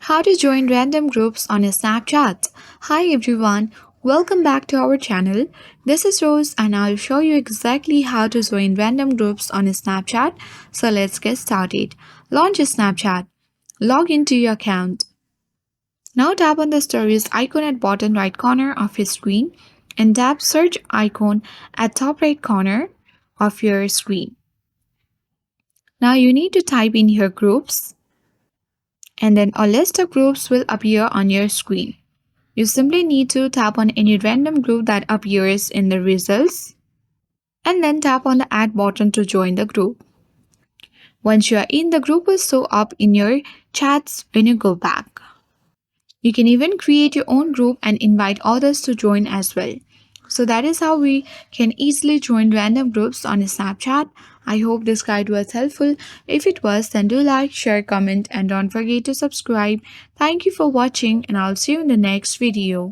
How to join random groups on a Snapchat. Hi everyone, welcome back to our channel. This is Rose and I'll show you exactly how to join random groups on a Snapchat. So let's get started. Launch a Snapchat. Log into your account. Now tap on the stories icon at bottom right corner of your screen and tap search icon at top right corner of your screen. Now you need to type in your groups and then a list of groups will appear on your screen. You simply need to tap on any random group that appears in the results and then tap on the add button to join the group. Once you are in, the group will show up in your chats when you go back. You can even create your own group and invite others to join as well. So that is how we can easily join random groups on a Snapchat. I hope this guide was helpful. If it was, then do like, share, comment and don't forget to subscribe. Thank you for watching and I'll see you in the next video.